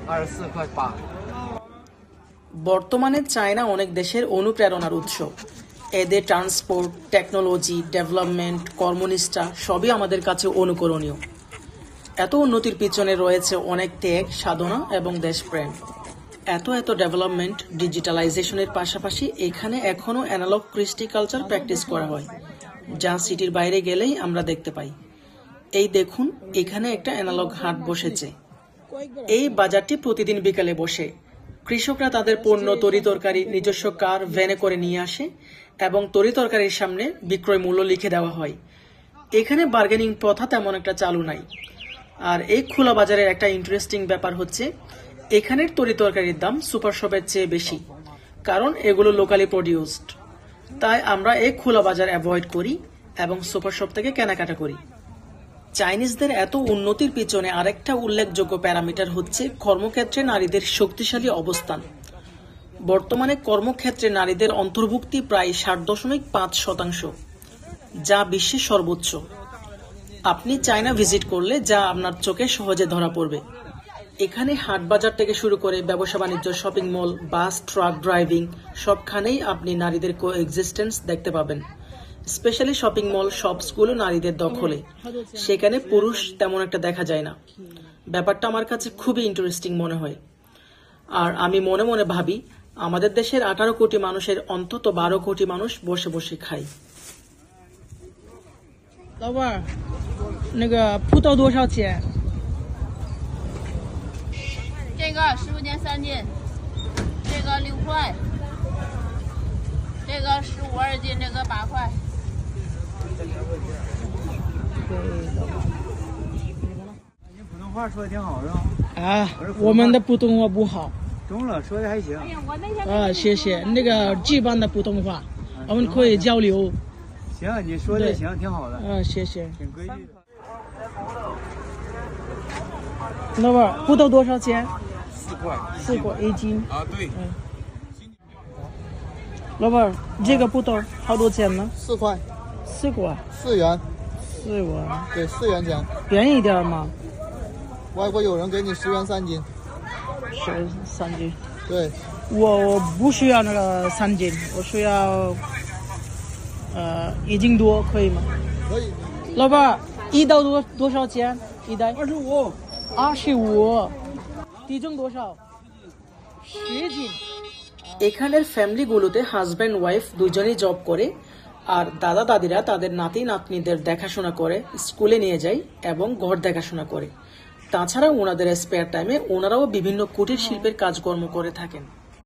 24.8。বর্তমানে China অনেক দেশের অনুপ্রেরণার উৎস। এদের ট্রান্সপোর্ট, টেকনোলজি, ডেভেলপমেন্ট, কর্মনিষ্ঠা সবই আমাদের কাছে অনুকরণীয়। এত উন্নতির পিছনে রয়েছে অনেক ত্যাগ, সাধনা এবং দেশপ্রেম। এত ডেভেলপমেন্ট, ডিজিটালাইজেশনের পাশাপাশি এখানে এখনও অ্যানালগ কৃষ্টি কালচার প্র্যাকটিস করা হয়, যা সিটির বাইরে গেলেই আমরা দেখতে পাই। এই দেখুন, এখানে একটা অ্যানালগ হাট বসেছে। এই বাজারটি প্রতিদিন বিকালে বসে। কৃষকরা তাদের পণ্য, তরিতরকারি নিজস্ব কার, ভ্যানে করে নিয়ে আসে এবং তরিতরকারির সামনে বিক্রয় মূল্য লিখে দেওয়া হয়। এখানে বার্গেনিং প্রথা তেমন একটা চালু নাই। আর এই খোলা বাজারের একটা ইন্টারেস্টিং ব্যাপার হচ্ছে, এখানের তরিতরকারির দাম সুপার শপের চেয়ে বেশি, কারণ এগুলো লোকালি প্রডিউসড। তাই আমরা এই খোলা বাজার অ্যাভয়েড করি এবং সুপার শপ থেকে কেনাকাটা করি। চাইনিজদের এত উন্নতির পিছনে আরেকটা উল্লেখযোগ্য প্যারামিটার হচ্ছে কর্মক্ষেত্রে নারীদের শক্তিশালী অবস্থান। বর্তমানে কর্মক্ষেত্রে নারীদের অন্তর্ভুক্তি প্রায় 60.5%, যা বিশ্বের সর্বোচ্চ। আপনি চায়না ভিজিট করলে যা আপনার চোখে সহজে ধরা পড়বে। এখানে হাট বাজার থেকে শুরু করে ব্যবসা বাণিজ্য, শপিং মল, বাস, ট্রাক ড্রাইভিং সবখানেই আপনি নারীদের কোএক্সিস্টেন্স দেখতে পাবেন। স্পেশালি শপিং মল, শপসগুলো নারীদের দখলে, সেখানে পুরুষ তেমন একটা দেখা যায় না। ব্যাপারটা আমার কাছে খুবই ইন্টারেস্টিং মনে হয়। আর আমি মনে মনে ভাবি, আমাদের দেশের 18 কোটি মানুষের অন্তত 12 কোটি মানুষ বসে বসে খায়। 老板儿，那个葡萄多少钱？这个15斤3斤，这个6块，这个15、2斤，这个8块。你普通话说的挺好是吧？啊，我们的普通话不好。中了，说的还行。啊，谢谢。那个基本的普通话，我们可以交流。行，你说的行，挺好的。啊，谢谢。挺规矩的。老板儿，葡萄多少钱4块？4块1斤。啊，对，老板儿，这个葡萄好多钱呢4块？4块，4元， ，4元，对，4元钱。便宜一点吗外国友人给你10元3斤， ？13斤。对，我不需要那个3斤，我需要1斤多，可以吗？可以。老板儿，一刀多少钱？一袋25。 25。体重多少？10斤。এখানের ফ্যামিলিগুলোতে হাজব্যান্ড ওয়াইফ দুজনেই জব করে, আর দাদা দাদিরা তাদের নাতি নাতনিদের দেখাশোনা করে, স্কুলে নিয়ে যায় এবং ঘর দেখাশোনা করে। তাছাড়া ওনাদের স্পেয়ার টাইমে ওনারাও বিভিন্ন কুটির শিল্পের কাজকর্ম করে থাকেন।